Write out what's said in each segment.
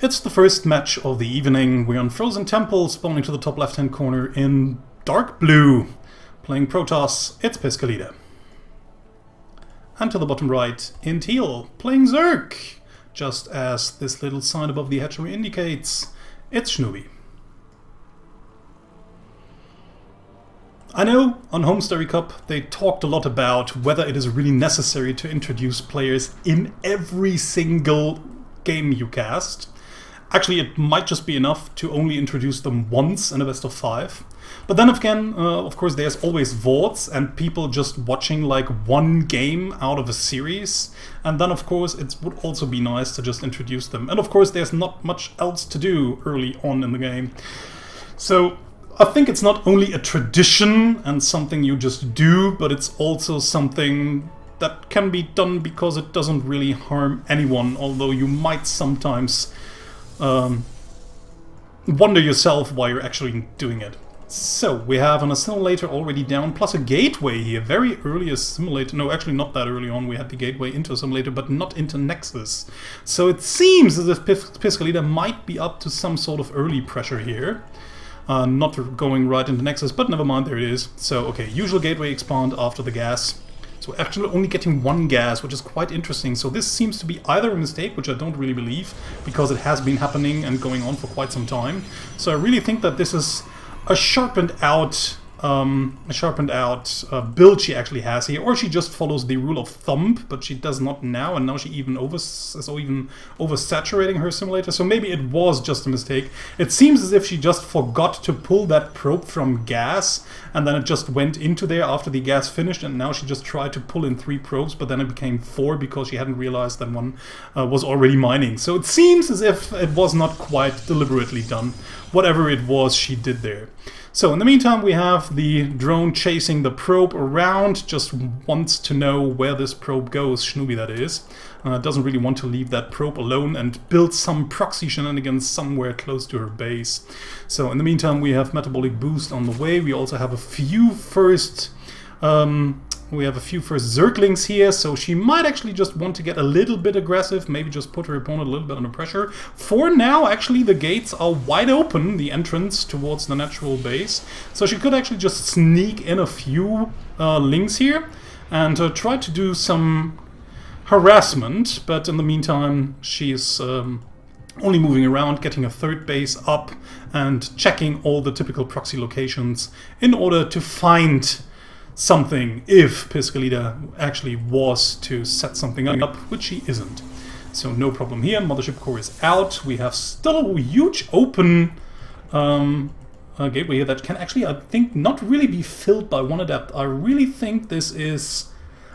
It's the first match of the evening. We're on Frozen Temple, spawning to the top left-hand corner in dark blue. Playing Protoss, it's Piscolita. And to the bottom right, in teal, playing Zerg. Just as this little sign above the hatchery indicates, it's Schnubiiii. I know on Homestory Cup they talked a lot about whether it is really necessary to introduce players in every single game you cast. Actually, it might just be enough to only introduce them once in a best of 5. But then again, of course, there's always VODs and people just watching like one game out of a series. And then, of course, it would also be nice to just introduce them. And of course, there's not much else to do early on in the game. So I think it's not only a tradition and something you just do, but it's also something that can be done because it doesn't really harm anyone, although you might sometimes wonder yourself why you're actually doing it. So, we have an assimilator already down, plus a gateway here. Very early assimilator. No, actually not that early on. We had the gateway into assimilator, but not into Nexus. So it seems as if Piscolita might be up to some sort of early pressure here. Not going right into Nexus, but never mind, there it is. So, okay, usual gateway expand after the gas. So actually only getting one gas, which is quite interesting. So this seems to be either a mistake, which I don't really believe, because it has been happening and going on for quite some time. So I really think that this is a sharpened out build she actually has here, or she just follows the rule of thumb, but she does not now, and now she even oversaturating her simulator. So maybe it was just a mistake. It seems as if she just forgot to pull that probe from gas, and then it just went into there after the gas finished, and now she just tried to pull in 3 probes, but then it became 4 because she hadn't realized that one was already mining. So it seems as if it was not quite deliberately done, whatever it was she did there. So in the meantime, we have the drone chasing the probe around, just wants to know where this probe goes, Schnubiiii that is. Doesn't really want to leave that probe alone and build some proxy shenanigans somewhere close to her base. So in the meantime, we have metabolic boost on the way. We also have a few first Zerglings here, so she might actually just want to get a little bit aggressive, maybe just put her opponent a little bit under pressure. For now, actually, the gates are wide open, the entrance towards the natural base, so she could actually just sneak in a few links here and try to do some harassment, but in the meantime, she's only moving around, getting a third base up and checking all the typical proxy locations in order to find something if Piscolita actually was to set something up, which she isn't. So no problem here. Mothership core is out. We have still a huge open gateway here that can actually, I think, not really be filled by one adept. I really think this is...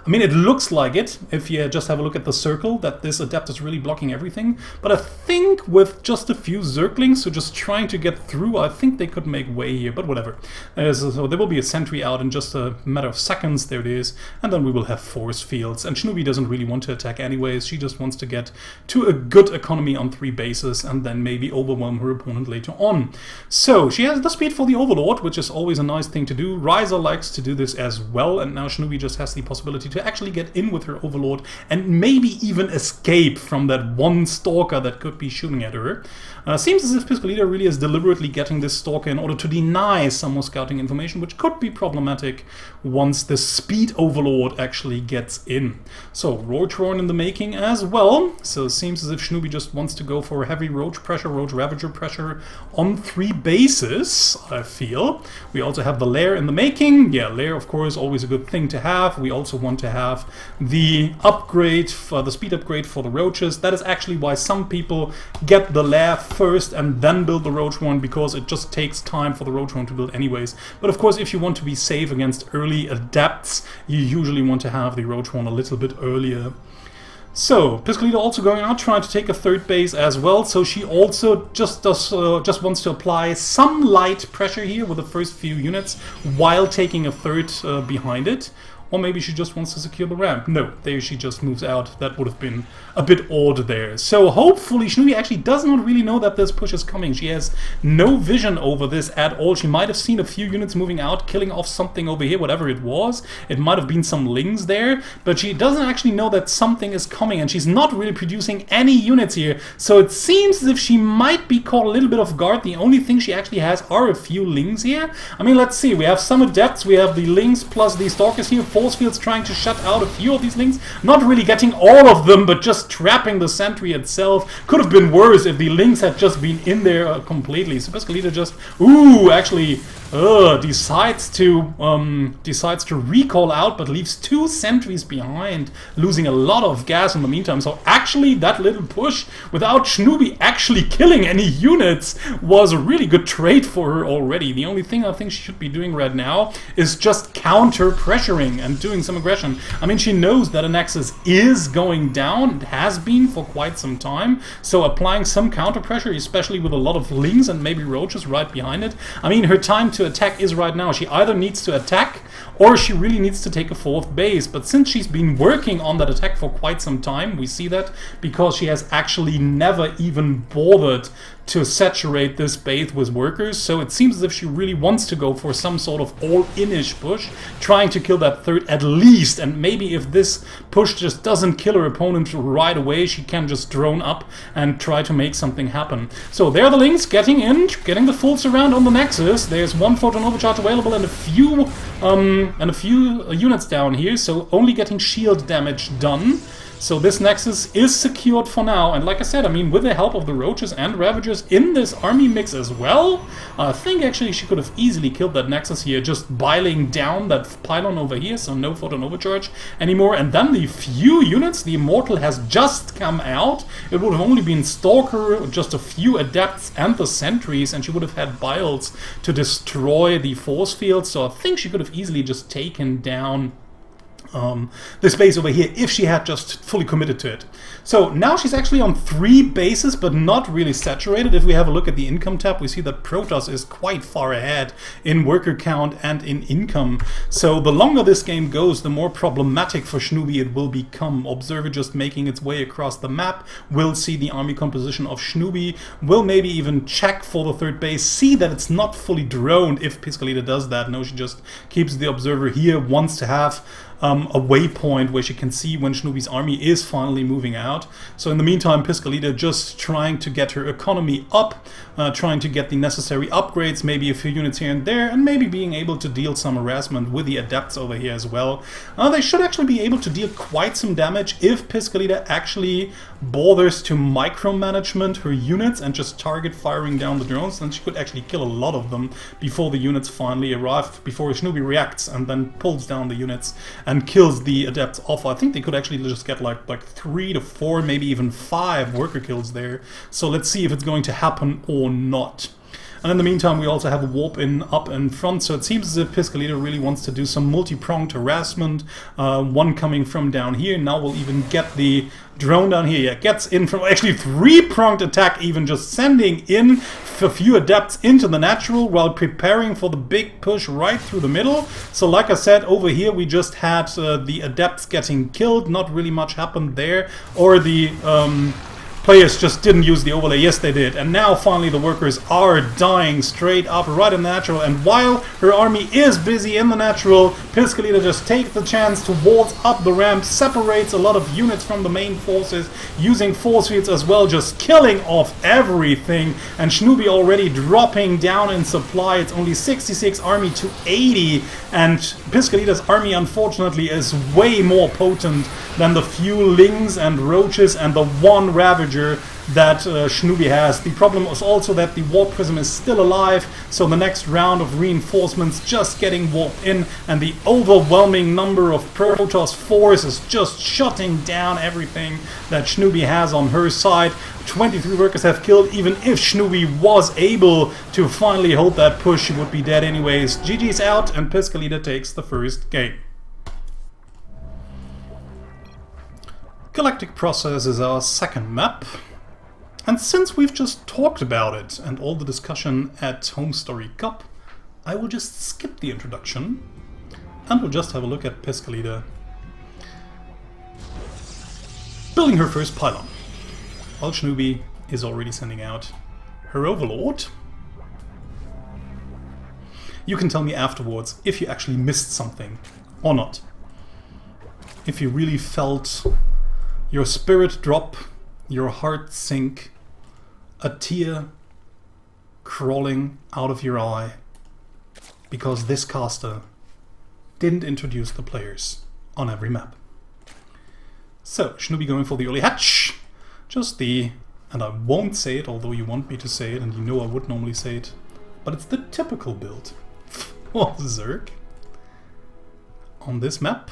I mean, it looks like it, if you just have a look at the circle, that this adept is really blocking everything. But I think with just a few Zerglings who are just trying to get through, I think they could make way here, but whatever. So there will be a sentry out in just a matter of seconds, there it is, and then we will have force fields. And Schnubiiii doesn't really want to attack anyways, she just wants to get to a good economy on 3 bases and then maybe overwhelm her opponent later on. So, she has the speed for the Overlord, which is always a nice thing to do. Ryza likes to do this as well, and now Schnubiiii just has the possibility to actually get in with her Overlord and maybe even escape from that one Stalker that could be shooting at her. Seems as if Piscolita really is deliberately getting this Stalker in order to deny some more scouting information, which could be problematic once the Speed Overlord actually gets in. So, Roach Roar in the making as well. So, it seems as if Schnubiiii just wants to go for heavy Roach pressure, Roach Ravager pressure on 3 bases, I feel. We also have the Lair in the making. Yeah, Lair, of course, always a good thing to have. We also want to have the upgrade, the speed upgrade for the Roaches. That is actually why some people get the Lair first and then build the Roach one, because it just takes time for the Roach one to build anyways. But of course, if you want to be safe against early adepts, you usually want to have the Roach one a little bit earlier. So, Piscolita also going out, trying to take a third base as well, so she also just wants to apply some light pressure here with the first few units, while taking a third behind it. or maybe she just wants to secure the ramp. No, there she just moves out. That would have been a bit odd there. So hopefully Schnubiiii actually does not really know that this push is coming. She has no vision over this at all. She might have seen a few units moving out, killing off something over here, whatever it was. It might have been some lings there, but she doesn't actually know that something is coming, and she's not really producing any units here. So it seems as if she might be caught a little bit off guard. The only thing she actually has are a few lings here. I mean, let's see. We have some adepts. We have the lings plus the stalkers here. Force fields trying to shut out a few of these lings. Not really getting all of them, but just trapping the sentry itself. Could have been worse if the lings had just been in there completely. So Piscolita just, actually decides to recall out, but leaves 2 sentries behind, losing a lot of gas in the meantime. So actually that little push without Schnubiiii actually killing any units was a really good trade for her already. The only thing I think she should be doing right now is just counter pressuring and doing some aggression. I mean, she knows that a Nexus is going down. It has been for quite some time. So applying some counter pressure, especially with a lot of lings and maybe roaches right behind it. I mean, her time to attack is right now. She either needs to attack or she really needs to take a 4th base. But since she's been working on that attack for quite some time, we see that because she has actually never even bothered to saturate this base with workers. So it seems as if she really wants to go for some sort of all-in-ish push, trying to kill that 3rd at least. And maybe if this push just doesn't kill her opponent right away, she can just drone up and try to make something happen. So there are the lings getting in, getting the full surround on the Nexus. There's 1 photon overcharge available and a few units down here, so only getting shield damage done. So this Nexus is secured for now, and like I said, I mean, with the help of the Roaches and Ravagers in this army mix as well, I think actually she could have easily killed that Nexus here, just biling down that pylon over here, so no photon overcharge anymore. And then the few units, the Immortal has just come out. It would have only been Stalker, just a few Adepts and the Sentries, and she would have had Biles to destroy the force field, so I think she could have easily just taken down this base over here if she had just fully committed to it. So now she's actually on 3 bases, but not really saturated. If we have a look at the income tab, we see that Protoss is quite far ahead in worker count and in income. So the longer this game goes, the more problematic for Schnubiiii it will become. Observer just making its way across the map will see the army composition of Schnubiiii, will maybe even check for the 3rd base, see that it's not fully droned if Piscolita does that. No, she just keeps the observer here, wants to have a waypoint where she can see when Schnubiii's army is finally moving out. So in the meantime, Piscolita just trying to get her economy up, trying to get the necessary upgrades, maybe a few units here and there, and maybe being able to deal some harassment with the Adepts over here as well. They should actually be able to deal quite some damage if Piscolita actually bothers to micromanagement her units and just target firing down the drones. Then she could actually kill a lot of them before the units finally arrive, before Schnubiiii reacts and then pulls down the units and kills the Adepts off. I think they could actually just get like 3 to 4, maybe even 5 worker kills there. So let's see if it's going to happen or not. And in the meantime, we also have a warp in up in front, so it seems as if Piscolita really wants to do some multi-pronged harassment. One coming from down here. Now we'll even get the drone down here. Yeah, gets in from actually 3-pronged attack, even just sending in a few Adepts into the natural while preparing for the big push right through the middle. So like I said, over here we just had the Adepts getting killed. Not really much happened there, or the players just didn't use the overlay. Yes, they did. And now finally the workers are dying straight up right in the natural. And while her army is busy in the natural, Piscolita just takes the chance to waltz up the ramp, separates a lot of units from the main forces, using force fields as well, just killing off everything. And Schnubiiii already dropping down in supply. It's only 66 army to 80. And Piscolita's army, unfortunately, is way more potent than the few lings and roaches and the 1 ravager that Schnubiiii has. The problem is also that the warp prism is still alive, so the next round of reinforcements just getting warped in, and the overwhelming number of Protoss force is just shutting down everything that Schnubiiii has on her side. 23 workers have killed. Even if Schnubiiii was able to finally hold that push, she would be dead anyways. GG's out, and Piscolita takes the first game. Galactic Process is our second map, and since we've just talked about it and all the discussion at Home Story Cup, I will just skip the introduction And we'll just have a look at Piscolita building her first pylon, while Schnubiiii is already sending out her overlord. You can tell me afterwards if you actually missed something or not. If you really felt your spirit drop, your heart sink, a tear crawling out of your eye, because this caster didn't introduce the players on every map. So, Schnubiiii going for the early hatch. Just the, and I won't say it, although you want me to say it, and you know I would normally say it, but it's the typical build for Zerg on this map.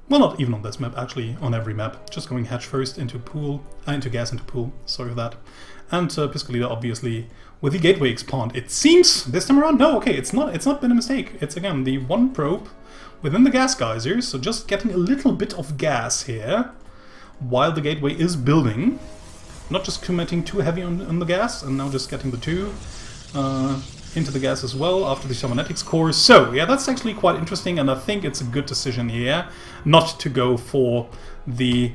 Well, not even on this map, actually on every map. Just going hatch first into pool, into gas into pool, sorry for that. And Piscolita obviously with the gateway expand. It seems this time around, no, okay, it's not been a mistake. It's again the one probe within the gas geyser, so just getting a little bit of gas here while the gateway is building. Not just committing too heavy on the gas, and now just getting the two into the gas as well after the cybernetics core. So yeah, that's actually quite interesting, and I think it's a good decision here not to go for the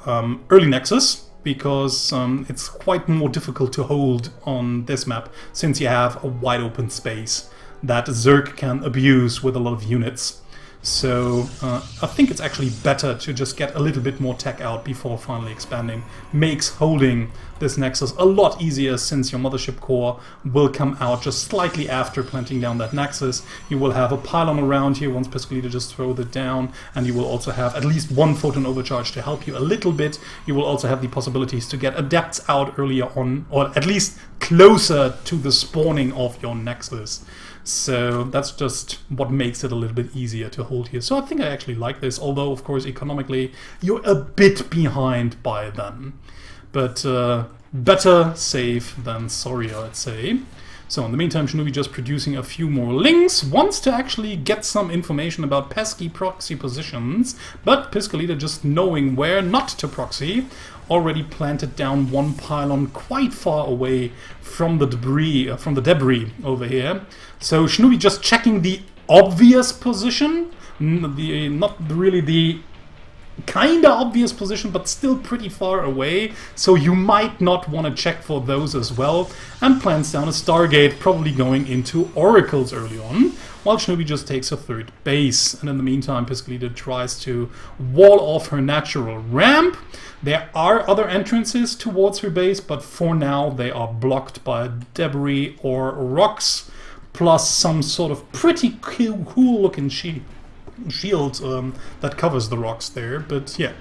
early nexus, because it's quite more difficult to hold on this map since you have a wide open space that Zerg can abuse with a lot of units. So I think it's actually better to just get a little bit more tech out before finally expanding. Makes holding this nexus a lot easier, since your mothership core will come out just slightly after planting down that nexus. You will have a pylon around here once Piscolita just throws it down, and you will also have at least one photon overcharge to help you a little bit. You will also have the possibilities to get adepts out earlier on, or at least closer to the spawning of your nexus. So that's just what makes it a little bit easier to hold here. So I think I actually like this, although of course economically you're a bit behind by then. But better safe than sorry, I'd say. So in the meantime, Schnubiiii just producing a few more links, wants to actually get some information about pesky proxy positions, but Piscolita just knowing where not to proxy, already planted down one pylon quite far away from the debris, over here. So Schnubiiii just checking the obvious position, not really the kinda obvious position, but still pretty far away, so you might not want to check for those as well, and plants down a Stargate, probably going into Oracles early on, while Schnubiiii just takes a third base. And in the meantime, Piscolita tries to wall off her natural ramp. There are other entrances towards her base, but for now they are blocked by debris or rocks, plus some sort of pretty cool looking shield that covers the rocks there. But yeah,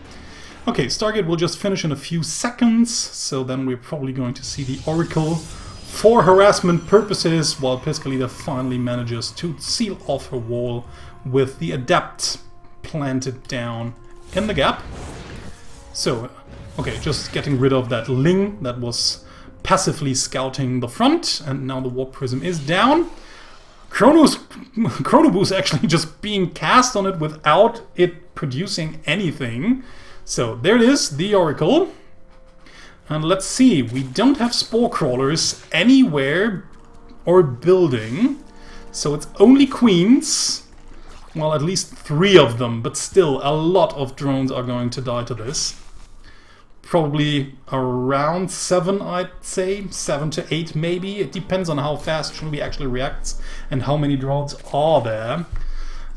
okay, Stargate will just finish in a few seconds, so then we're probably going to see the Oracle for harassment purposes, while Piscolita finally manages to seal off her wall with the Adept planted down in the gap. So okay, just getting rid of that Ling that was passively scouting the front, and now the Warp Prism is down. Chronoboost actually just being cast on it without it producing anything. So there it is, the Oracle. And let's see, we don't have Spore Crawlers anywhere or building. So it's only Queens. Well, at least 3 of them, but still a lot of drones are going to die to this. Probably around 7, I'd say. 7 to 8 maybe. It depends on how fast Schnubiiii actually reacts and how many drones are there.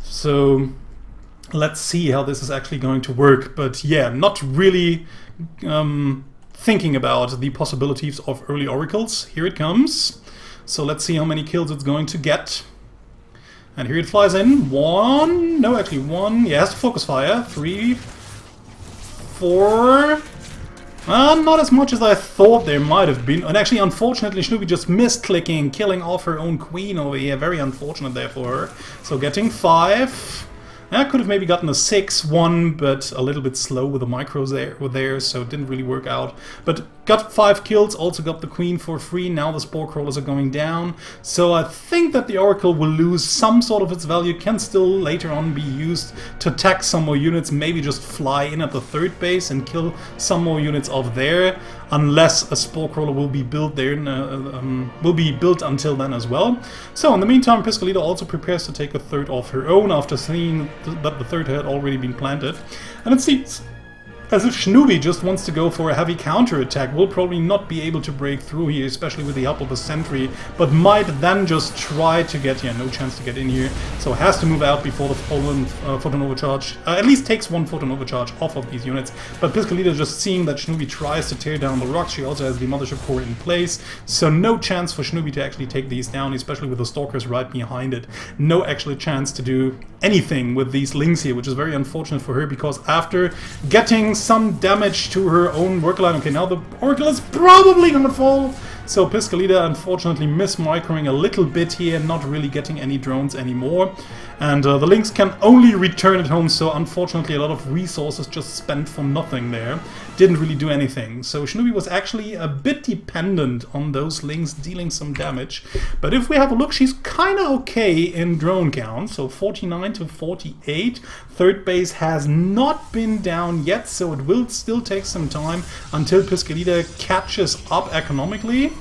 So let's see how this is actually going to work. But yeah, not really thinking about the possibilities of early Oracles. Here it comes. So let's see how many kills it's going to get. And here it flies in. 1, no, actually 1. Yeah, it has to focus fire. 3, 4... not as much as I thought there might have been. And actually, unfortunately, Schnubiiii just missed clicking, killing off her own queen over here. Very unfortunate there for her. So getting 5. I could have maybe gotten a 6-1, but a little bit slow with the micros there, so it didn't really work out. But got 5 kills, also got the queen for free. Now the spore crawlers are going down, so I think that the Oracle will lose some sort of its value, can still later on be used to attack some more units, maybe just fly in at the 3rd base and kill some more units off there, unless a spore crawler will be built there, will be built until then as well. So in the meantime, Piscolita also prepares to take a 3rd of her own after seeing that the 3rd had already been planted, and it seems as if Schnubiiii just wants to go for a heavy counter-attack. Will probably not be able to break through here, especially with the help of a sentry, but might then just try to get, no chance to get in here, so has to move out before the photon overcharge, at least takes 1 photon overcharge off of these units. But Piscolita, just seeing that Schnubiiii tries to tear down the rocks, she also has the mothership core in place, so no chance for Schnubiiii to actually take these down, especially with the stalkers right behind it. No actual chance to do anything with these lings here, which is very unfortunate for her, because after getting some damage to her own worker line, okay, now the Oracle is probably gonna fall, so Piscolita unfortunately mis-microing a little bit here, not really getting any drones anymore, and the lings can only return at home, so unfortunately a lot of resources just spent for nothing there. Didn't really do anything, so Schnubiiii was actually a bit dependent on those lings dealing some damage. But if we have a look, she's kinda okay in drone count, so 49 to 48. 3rd base has not been down yet, so it will still take some time until Piscolita catches up economically,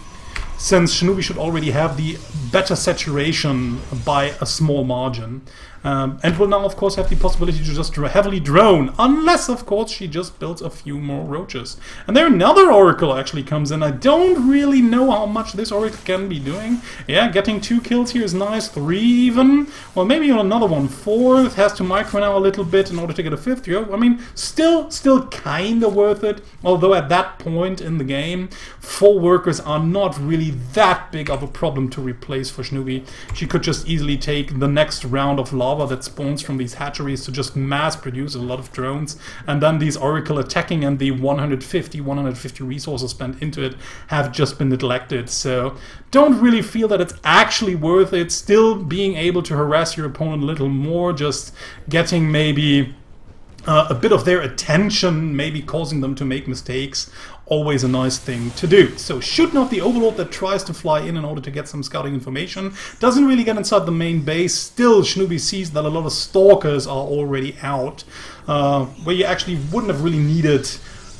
since Schnubiiii should already have the better saturation by a small margin. And will now of course have the possibility to just heavily drone, unless of course she just builds a few more roaches. And there another Oracle actually comes in. I don't really know how much this Oracle can be doing. Yeah, getting 2 kills here is nice, 3 even. Well, maybe another one, 4th, has to micro now a little bit in order to get a 5th. I mean, still kinda worth it, although at that point in the game, 4 workers are not really that big of a problem to replace for Schnubiiii. She could just easily take the next round of lava that spawns from these hatcheries to just mass produce a lot of drones, and then these Oracle attacking and the 150 resources spent into it have just been neglected. So don't really feel that it's actually worth it. Still being able to harass your opponent a little more, just getting maybe a bit of their attention, maybe causing them to make mistakes. Always a nice thing to do. So should not the Overlord that tries to fly in order to get some scouting information, doesn't really get inside the main base. Still, Schnubiiii sees that a lot of stalkers are already out, where you actually wouldn't have really needed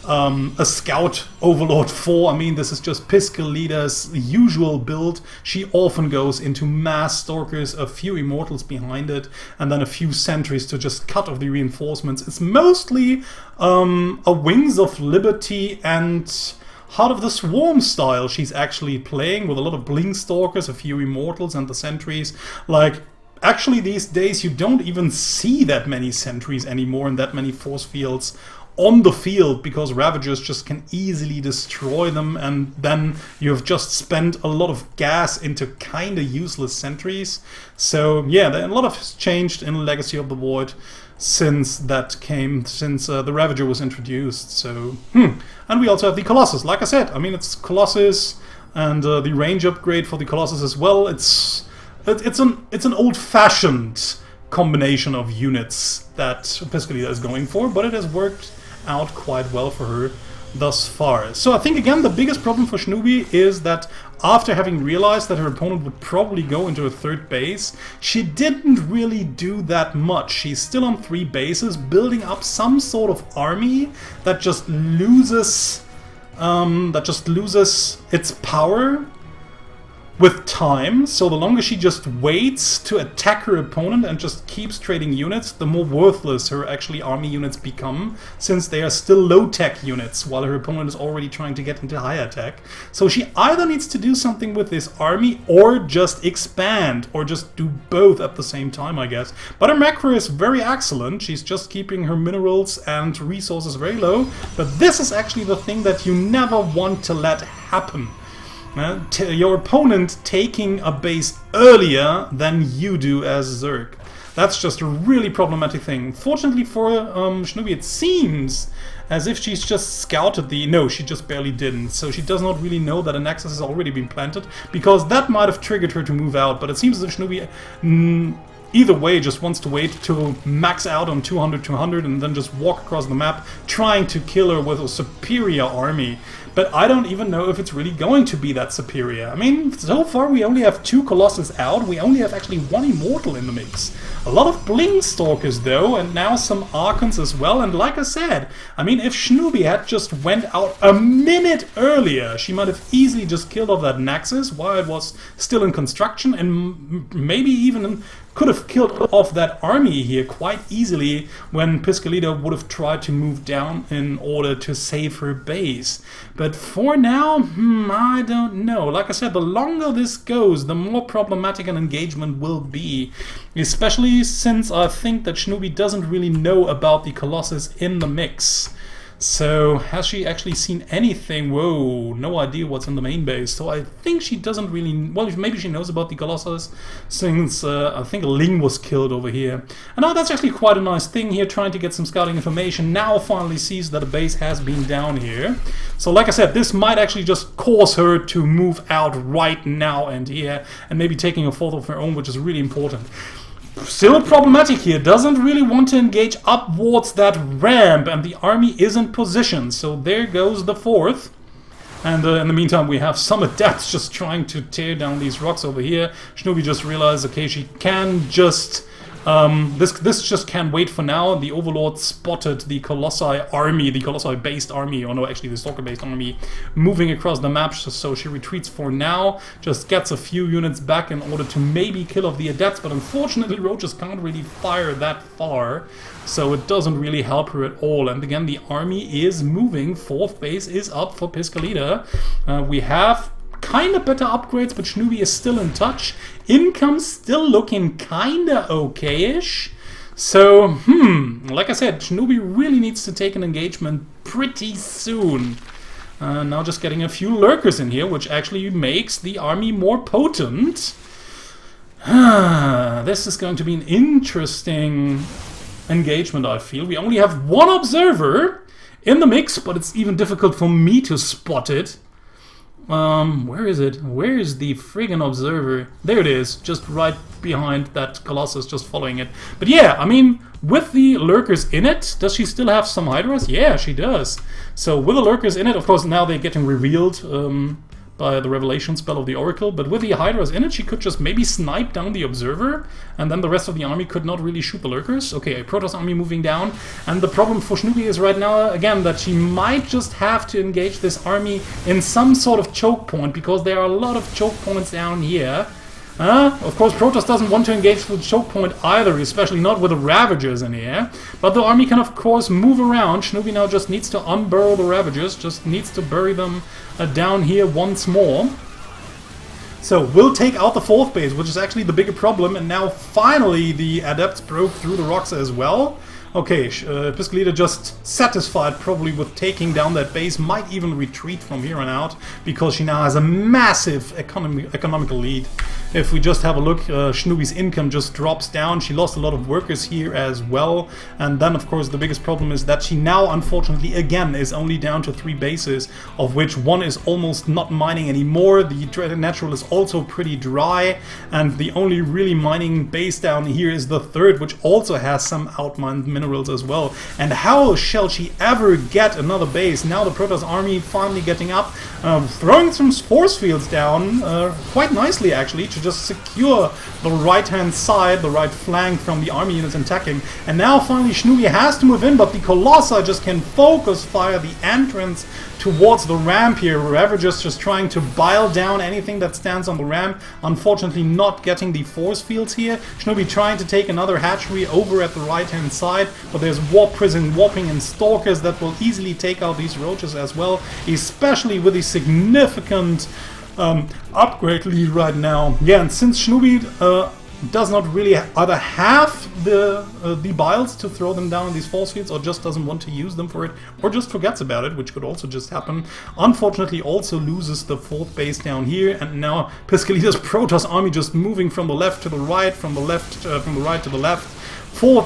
a scout Overlord for. I mean, this is just Piscolita's usual build. She often goes into mass stalkers, a few immortals behind it, and then a few sentries to just cut off the reinforcements. It's mostly a Wings of Liberty and Heart of the Swarm style she's actually playing, with a lot of blink stalkers, a few immortals, and the sentries. Like, actually these days you don't even see that many sentries anymore and that many force fields on the field, because Ravagers just can easily destroy them, and then you have just spent a lot of gas into kinda useless sentries. So yeah, a lot of has changed in Legacy of the Void since the Ravager was introduced. So and we also have the Colossus. Like I said, I mean, it's Colossus and the range upgrade for the Colossus as well. It's an old-fashioned combination of units that Piscolita is going for, but it has worked out quite well for her thus far. So I think again the biggest problem for Schnubiiii is that after having realized that her opponent would probably go into a 3rd base, she didn't really do that much. She's still on 3 bases, building up some sort of army that just loses its power with time. So the longer she just waits to attack her opponent and just keeps trading units, the more worthless her actually army units become, since they are still low-tech units, while her opponent is already trying to get into high attack. So she either needs to do something with this army, or just expand, or just do both at the same time, I guess. But her macro is very excellent. She's just keeping her minerals and resources very low, but this is actually the thing that you never want to let happen. Your opponent taking a base earlier than you do as Zerg. That's just a really problematic thing. Fortunately for Schnubiiii, it seems as if she's just scouted the... No, she just barely didn't. So she does not really know that a Nexus has already been planted, because that might have triggered her to move out. But it seems as if Schnubiiii either way just wants to wait to max out on 200 and then just walk across the map trying to kill her with a superior army. But I don't even know if it's really going to be that superior. I mean, so far we only have 2 Colossus out, we only have actually 1 Immortal in the mix. A lot of Bling Stalkers though, and now some Archons as well, and like I said, I mean, if Schnubiiii had just went out a minute earlier, she might have easily just killed off that Nexus while it was still in construction, and maybe even could have killed off that army here quite easily when Piscolita would have tried to move down in order to save her base. But for now, I don't know. Like I said, the longer this goes, the more problematic an engagement will be. Especially since I think that Schnubiiii doesn't really know about the Colossus in the mix. So, has she actually seen anything? Whoa, no idea what's in the main base. So I think she doesn't really... Well, maybe she knows about the Colossus, since I think a Ling was killed over here. And now that's actually quite a nice thing here, trying to get some scouting information. Now finally sees that a base has been down here. So like I said, this might actually just cause her to move out right now and here, and maybe taking a fourth of her own, which is really important. Still problematic here, doesn't really want to engage upwards that ramp, and the army isn't positioned, so there goes the fourth. And in the meantime we have some adepts just trying to tear down these rocks over here. Schnubiiii just realized, okay, she can just... this just can't wait for now. The Overlord spotted the Colossi army, the Colossi-based army, or no, actually the Stalker-based army, moving across the map, so she retreats for now, just gets a few units back in order to maybe kill off the Adepts, but unfortunately Roaches can't really fire that far, so it doesn't really help her at all. And again, the army is moving, 4th base is up for Piscolita. We have kinda better upgrades, but Schnubiiii is still in touch. Income still looking kinda okay-ish. So, like I said, Schnubiiii really needs to take an engagement pretty soon. Now just getting a few lurkers in here, which actually makes the army more potent. This is going to be an interesting engagement, I feel. We only have 1 observer in the mix, but it's even difficult for me to spot it. Where is it? Where is the friggin' observer? There it is, just right behind that Colossus, just following it. But yeah, I mean, with the lurkers in it, does she still have some Hydras? Yeah, she does. So with the lurkers in it, of course now they're getting revealed by the revelation spell of the Oracle, but with the Hydras in it, she could just maybe snipe down the observer, and then the rest of the army could not really shoot the lurkers. Okay, a Protoss army moving down, and the problem for Schnubiiii is right now, again, that she might just have to engage this army in some sort of choke point, because there are a lot of choke points down here. Of course, Protoss doesn't want to engage the choke point either, especially not with the Ravagers in here. But the army can, of course, move around. Schnubiiii now just needs to unburrow the Ravagers, just needs to bury them down here once more. So, we'll take out the 4th base, which is actually the bigger problem, and now finally the Adepts broke through the rocks as well. Okay, Piscolita just satisfied probably with taking down that base, might even retreat from here on out, because she now has a massive economical lead. If we just have a look, Schnubiii's income just drops down. She lost a lot of workers here as well, and then of course the biggest problem is that she now unfortunately again is only down to 3 bases, of which 1 is almost not mining anymore. The natural is also pretty dry, and the only really mining base down here is the 3rd, which also has some outmined minerals as well. And how shall she ever get another base? Now the Protoss army finally getting up, throwing some force fields down quite nicely actually, to just secure the right-hand side, the right flank from the army units attacking. And now finally Schnubiiii has to move in, but the Colossi just can focus fire the entrance towards the ramp here. Ravagers just trying to bile down anything that stands on the ramp. Unfortunately not getting the force fields here. Schnubiiii trying to take another hatchery over at the right-hand side, but there's warp prison, warping, and stalkers that will easily take out these roaches as well, especially with the significant upgrade lead right now. Yeah, and since Schnubiiii does not really either have the biles to throw them down in these force fields, or just doesn't want to use them for it, or just forgets about it, which could also just happen. Unfortunately also loses the 4th base down here, and now Piscolita's Protoss army just moving from the left to the right, from the right to the left,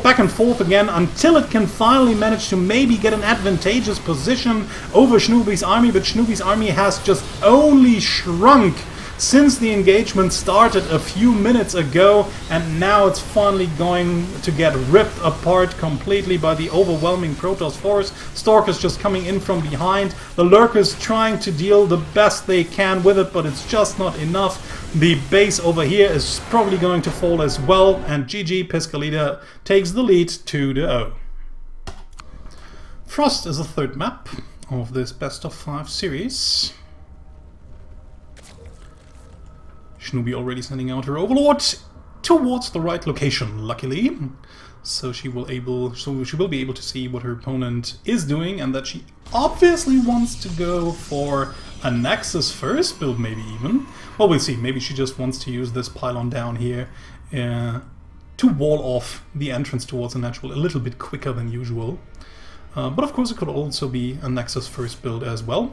back and forth again, until it can finally manage to maybe get an advantageous position over Schnubiii's army, but Schnubiii's army has just only shrunk since the engagement started a few minutes ago, and now it's finally going to get ripped apart completely by the overwhelming Protoss force. Stalkers just coming in from behind, the Lurkers trying to deal the best they can with it, but it's just not enough. The base over here is probably going to fall as well, and GG, Piscolita takes the lead 2-0. Frost is the third map of this best of 5 series. Schnubiiii already sending out her Overlord towards the right location, luckily. So she will be able to see what her opponent is doing, and that she obviously wants to go for a Nexus first build, maybe even. Well, we'll see. Maybe she just wants to use this pylon down here to wall off the entrance towards the natural a little bit quicker than usual. But of course it could also be a Nexus first build as well.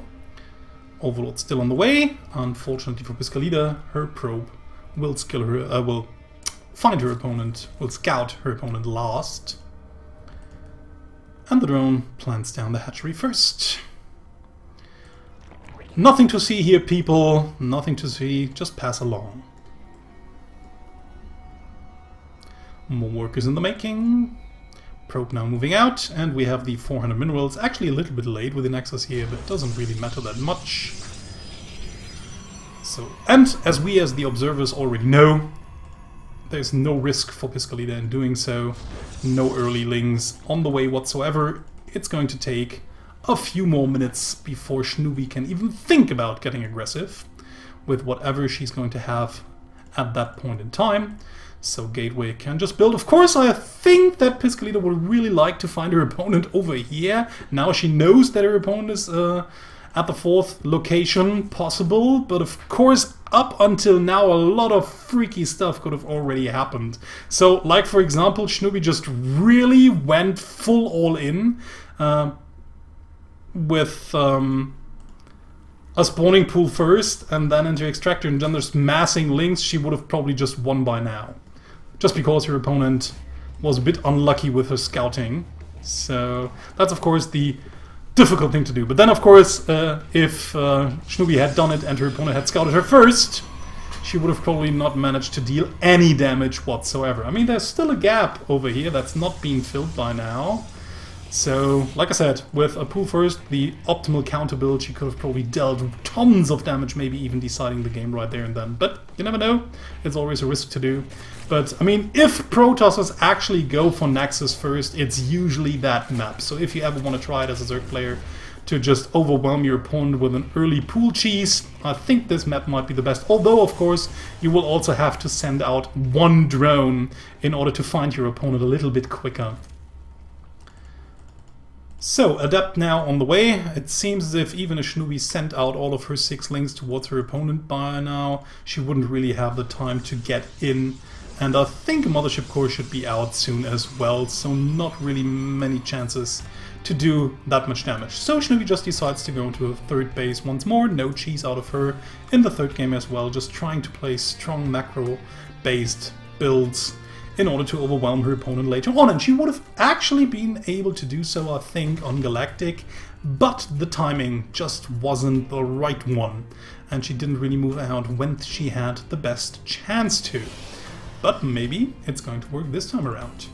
Overlord still on the way. Unfortunately for Piscolita, her probe will find her opponent, will scout her opponent last. And the drone plants down the hatchery first. Nothing to see here, people. Nothing to see. Just pass along. More workers in the making. Probe now moving out, and we have the 400 minerals. Actually a little bit late with the Nexus here, but it doesn't really matter that much. So, and as we as the observers already know, there's no risk for Piscolita in doing so. No early lings on the way whatsoever. It's going to take a few more minutes before Schnubiiii can even think about getting aggressive with whatever she's going to have at that point in time. So Gateway can just build. Of course, I think that Piscolita would really like to find her opponent over here. Now she knows that her opponent is at the 4th location possible. But of course, up until now, a lot of freaky stuff could have already happened. So, like for example, Schnubiiii just really went full all in with a spawning pool first and then into Extractor, and then there's massing links. She would have probably just won by now, just because her opponent was a bit unlucky with her scouting. So that's of course the difficult thing to do. But then of course, if Schnubiiii had done it and her opponent had scouted her first, she would have probably not managed to deal any damage whatsoever. I mean, there's still a gap over here that's not being filled by now. So, like I said, with a pool first, the optimal counter build, she could have probably dealt tons of damage, maybe even deciding the game right there and then. But you never know, it's always a risk to do. But, I mean, if Protossers actually go for Nexus first, it's usually that map. So if you ever want to try it as a Zerg player, to just overwhelm your opponent with an early pool cheese, I think this map might be the best. Although, of course, you will also have to send out one drone in order to find your opponent a little bit quicker. So, Adept now on the way. It seems as if even if Schnubiiii sent out all of her 6 links towards her opponent by now, she wouldn't really have the time to get in. And I think a Mothership Core should be out soon as well, so not really many chances to do that much damage. So Schnubiiii just decides to go into a 3rd base once more. No cheese out of her in the 3rd game as well, just trying to play strong macro-based builds in order to overwhelm her opponent later on. And she would have actually been able to do so, I think, on Galactic, but the timing just wasn't the right one, and she didn't really move out when she had the best chance to. But maybe it's going to work this time around.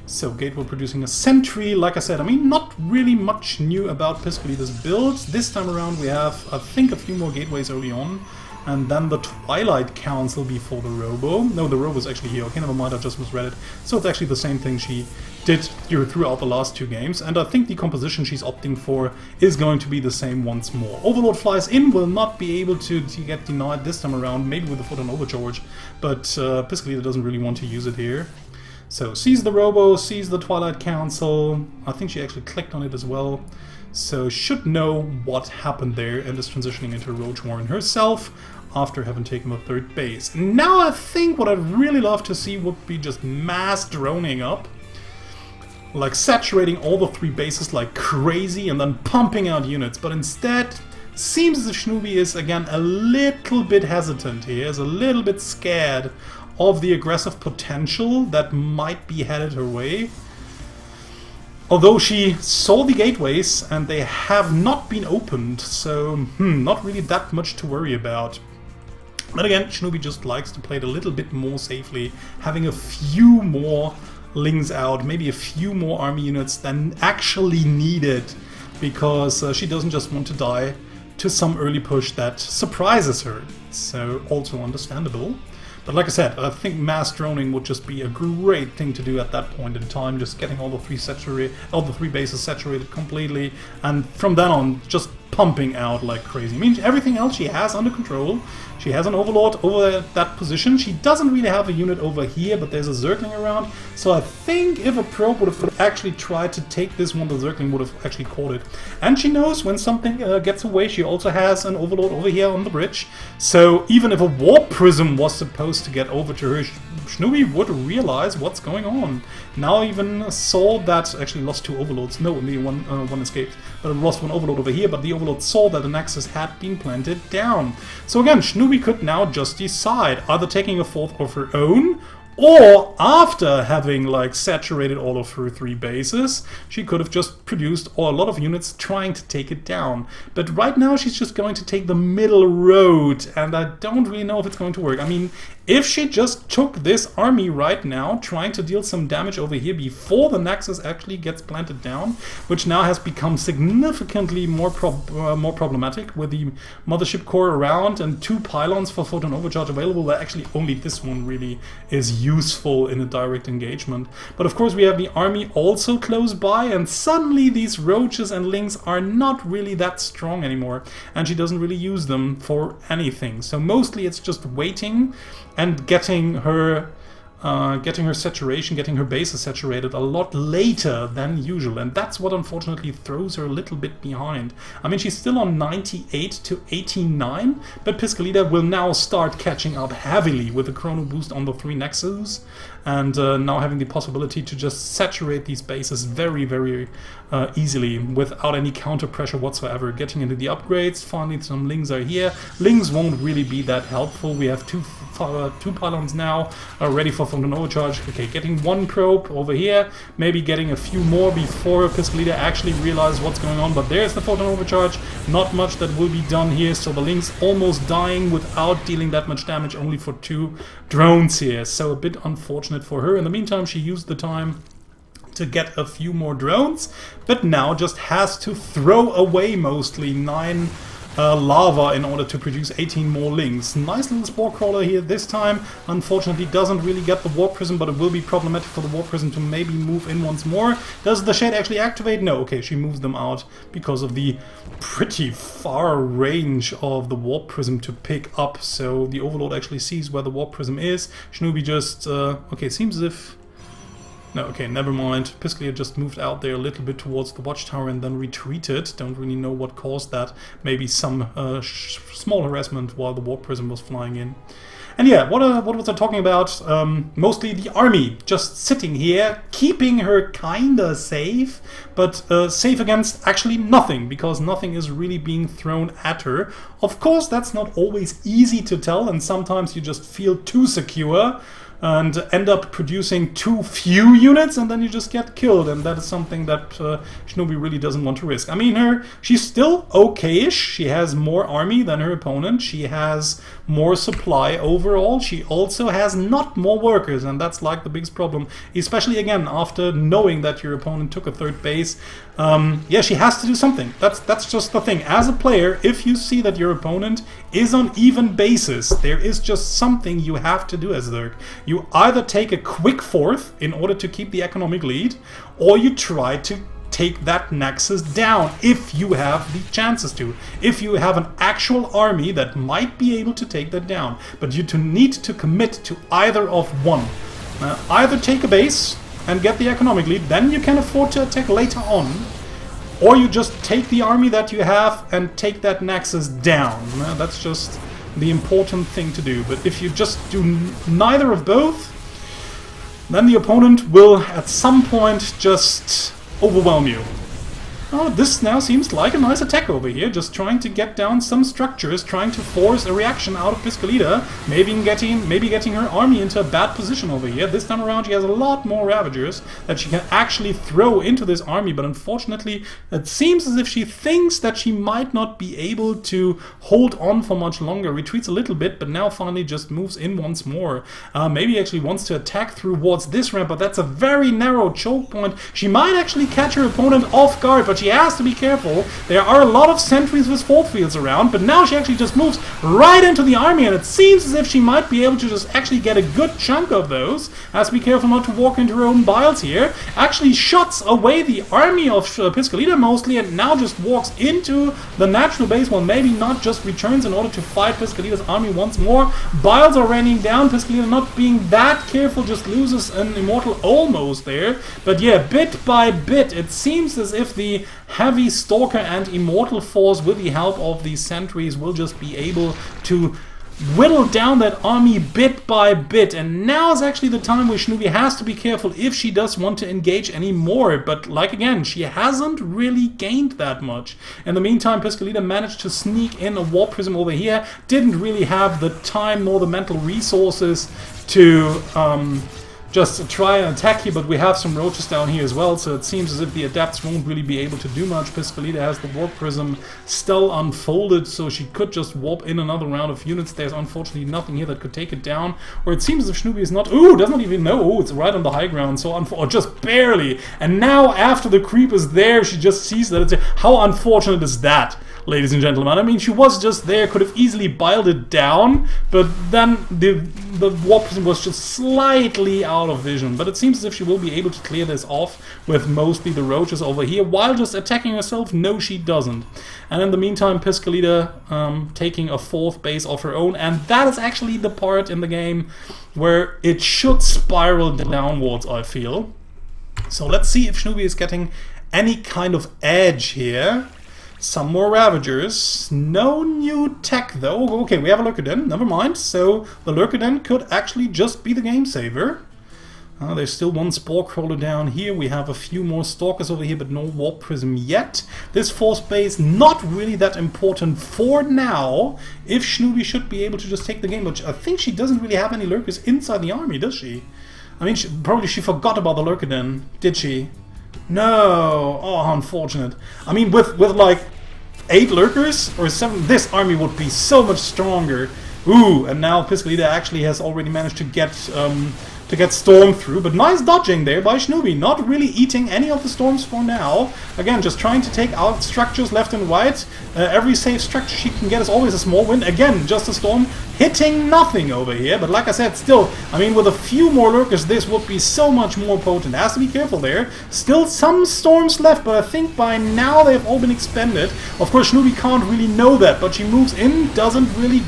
So Gateway producing a Sentry. Like I said, I mean, not really much new about Piscolita's builds. This time around we have, I think, a few more Gateways early on. And then the Twilight Council before the Robo. No, the Robo's actually here. Okay, never mind, I just misread it. So it's actually the same thing she did throughout the last 2 games. And I think the composition she's opting for is going to be the same once more. Overlord flies in, will not be able to get denied this time around. Maybe with a foot on Overcharge. But Piscolita doesn't really want to use it here. So sees the Robo, sees the Twilight Council. I think she actually clicked on it as well. So should know what happened there and is transitioning into Roach Warren herself after having taken the 3rd base. Now I think what I'd really love to see would be just mass droning up. Like saturating all the 3 bases like crazy and then pumping out units. But instead, seems as if Schnubiiii is again a little bit hesitant here, is a little bit scared of the aggressive potential that might be headed her way. Although she saw the gateways and they have not been opened, so not really that much to worry about. But again, Schnubiiii just likes to play it a little bit more safely, having a few more Lings out, maybe a few more army units than actually needed, because she doesn't just want to die to some early push that surprises her. So also understandable. But like I said, I think mass droning would just be a great thing to do at that point in time, just getting all the three bases saturated completely, and from then on just pumping out like crazy. I mean, everything else she has under control. She has an Overlord over that position. She doesn't really have a unit over here, but there's a Zergling around. So I think if a probe would have actually tried to take this one, the Zergling would have actually caught it. And she knows when something gets away, she also has an Overlord over here on the bridge. So even if a Warp Prism was supposed to get over to her, Schnubiiii would realize what's going on. Now even saw that, actually lost 2 Overlords, no, only one escaped, but it lost 1 Overlord over here, but the Overlord saw that the Nexus had been planted down. So again, Schnubiiii could now just decide, either taking a 4th of her own, or after having like saturated all of her 3 bases, she could have just produced a lot of units trying to take it down. But right now she's just going to take the middle road, and I don't really know if it's going to work. I mean, if she just took this army right now, trying to deal some damage over here before the Nexus actually gets planted down, which now has become significantly more problematic with the Mothership Core around and 2 pylons for Photon Overcharge available, that actually only this one really is useful in a direct engagement. But of course we have the army also close by, and suddenly these roaches and lings are not really that strong anymore, and she doesn't really use them for anything. So mostly it's just waiting and getting her saturation, getting her bases saturated a lot later than usual, and that's what unfortunately throws her a little bit behind. I mean, she's still on 98 to 89, but Piscolita will now start catching up heavily with the chrono boost on the 3 Nexus, and now having the possibility to just saturate these bases very, very easily without any counter pressure whatsoever. Getting into the upgrades, finally some Lings are here. Lings won't really be that helpful. We have two pylons now ready for Photon Overcharge. Okay, getting 1 probe over here, maybe getting a few more before Piscolita actually realizes what's going on, but there's the Photon Overcharge. Not much that will be done here, so the Lings almost dying without dealing that much damage, only for 2 drones here, so a bit unfortunate for her. In the meantime, she used the time to get a few more drones, but now just has to throw away mostly 9 lava in order to produce 18 more Lings. Nice little Spore Crawler here this time. Unfortunately doesn't really get the Warp Prism, but it will be problematic for the Warp Prism to maybe move in once more. Does the Shade actually activate? No, okay, she moves them out because of the pretty far range of the Warp Prism to pick up, so the Overlord actually sees where the Warp Prism is. Schnubiiii just, okay, it seems as if... No, okay, never mind. Piscolita just moved out there a little bit towards the watchtower and then retreated. Don't really know what caused that. Maybe some small harassment while the Warp Prism was flying in. And yeah, what was I talking about? Mostly the army just sitting here, keeping her kinda safe, but safe against actually nothing, because nothing is really being thrown at her. Of course, that's not always easy to tell, and sometimes you just feel too secure and end up producing too few units, and then you just get killed, and that is something that Schnubiiii really doesn't want to risk. I mean, she's still okay-ish. She has more army than her opponent. She has more supply overall. She also has not more workers, and that's like the biggest problem, especially again after knowing that your opponent took a 3rd base. Yeah, she has to do something. That's just the thing. As a player, if you see that your opponent is on even bases, there is just something you have to do as Zerg. You either take a quick 4th in order to keep the economic lead, or you try to take that Nexus down if you have the chances to. If you have an actual army that might be able to take that down. But you need to commit to either of one. Either take a base and get the economic lead, then you can afford to attack later on, or you just take the army that you have and take that Nexus down. That's just the important thing to do. But if you just do neither of both, then the opponent will at some point just overwhelm you. Oh, this now seems like a nice attack over here, just trying to get down some structures, trying to force a reaction out of Piscolita, maybe getting her army into a bad position over here. This time around she has a lot more Ravagers that she can actually throw into this army, but unfortunately it seems as if she thinks that she might not be able to hold on for much longer. Retreats a little bit, but now finally just moves in once more. Maybe actually wants to attack towards this ramp, but that's a very narrow choke point. She might actually catch her opponent off guard, but she has to be careful. There are a lot of sentries with force fields around, but now she actually just moves right into the army, and it seems as if she might be able to just actually get a good chunk of those. Has to be careful not to walk into her own biles here. Actually shuts away the army of Piscolita mostly, and now just walks into the natural base. Well, maybe not, just returns in order to fight Piscolita's army once more. Biles are raining down. Piscolita, not being that careful, just loses an immortal almost there. But yeah, bit by bit, it seems as if the heavy Stalker and Immortal force, with the help of these sentries, will just be able to whittle down that army bit by bit. And now is actually the time where Schnubiiii has to be careful if she does want to engage anymore. But like again, she hasn't really gained that much. In the meantime, Piscolita managed to sneak in a Warp Prism over here. Didn't really have the time nor the mental resources to just try and attack here, but we have some roaches down here as well, so it seems as if the adepts won't really be able to do much. Piscolita has the Warp Prism still unfolded, so she could just warp in another round of units. There's unfortunately nothing here that could take it down, or it seems as if Schnubiiii is not... Ooh, does not even know. Oh, it's right on the high ground, so or just barely. And now, after the creep is there, she just sees that it's... How unfortunate is that, ladies and gentlemen? I mean, she was just there, could have easily biled it down, but then the Warp Prism was just slightly out of vision. But it seems as if she will be able to clear this off with mostly the roaches over here, while just attacking herself. No, she doesn't. And in the meantime, Piscolita taking a fourth base of her own, and that is actually the part in the game where it should spiral downwards, I feel. So let's see if Schnubiiii is getting any kind of edge here. Some more Ravagers. No new tech though. Okay, we have a Lurkadin. Never mind. So the Lurkadin could actually just be the game saver. There's still one Spore Crawler down here. We have a few more Stalkers over here, but no Warp Prism yet. This force base not really that important for now. If Schnubiiii should be able to just take the game, but I think she doesn't really have any Lurkers inside the army, does she? I mean, probably she forgot about the Lurkadin, did she? No! Oh, how unfortunate. I mean, with like 8 Lurkers or 7, this army would be so much stronger. Ooh, and now Piscolita actually has already managed to get stormed through, but nice dodging there by Schnubiiii, not really eating any of the storms for now. Again, just trying to take out structures left and right. Every safe structure she can get is always a small win. Again, just a storm hitting nothing over here, but like I said, still, I mean, with a few more Lurkers, this would be so much more potent. Has to be careful there. Still some storms left, but I think by now they've all been expended. Of course, Schnubiiii can't really know that, but she moves in, doesn't really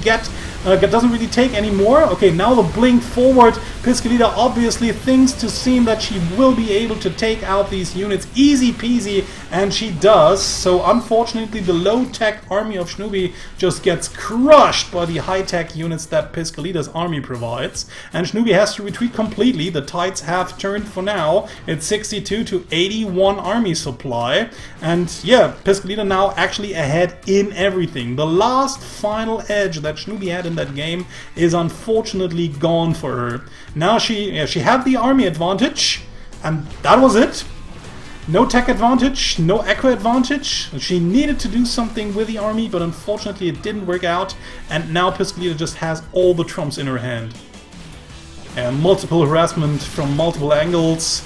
take any more. Okay, now the blink forward. Piscolita obviously thinks to seem that she will be able to take out these units easy peasy, and she does. So unfortunately, the low-tech army of Schnubiiii just gets crushed by the high-tech units that Piscolita's army provides. And Schnubiiii has to retreat completely. The tides have turned for now. It's 62 to 81 army supply. And yeah, Piscolita now actually ahead in everything. The last final edge that Schnubiiii had in that game is unfortunately gone for her. Now she had the army advantage, and that was it. No tech advantage, no echo advantage. She needed to do something with the army, but unfortunately it didn't work out, and now Piscolita just has all the trumps in her hand. And multiple harassment from multiple angles.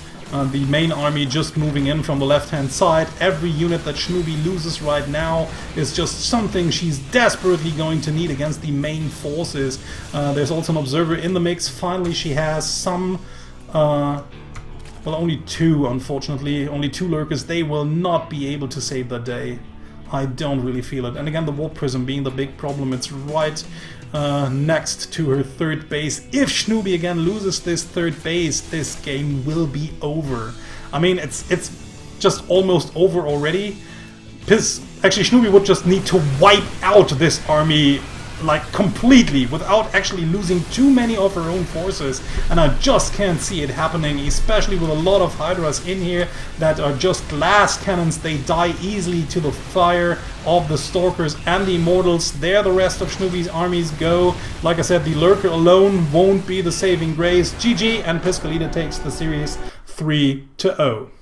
The main army just moving in from the left-hand side. Every unit that Schnubiiii loses right now is just something she's desperately going to need against the main forces. There's also an observer in the mix. Finally, she has some... well, only 2, unfortunately. Only 2 Lurkers. They will not be able to save the day. I don't really feel it. And again, the Warp Prism being the big problem. It's right... next to her third base. If Schnubiiii again loses this third base, this game will be over. I mean, it's just almost over already. Actually, Schnubiiii would just need to wipe out this army like completely without actually losing too many of her own forces, and I just can't see it happening, especially with a lot of Hydras in here that are just glass cannons. They die easily to the fire of the Stalkers and the Immortals. There the rest of Schnubiii's armies go. Like I said, the Lurker alone won't be the saving grace. GG, and Piscolita takes the series 3-0.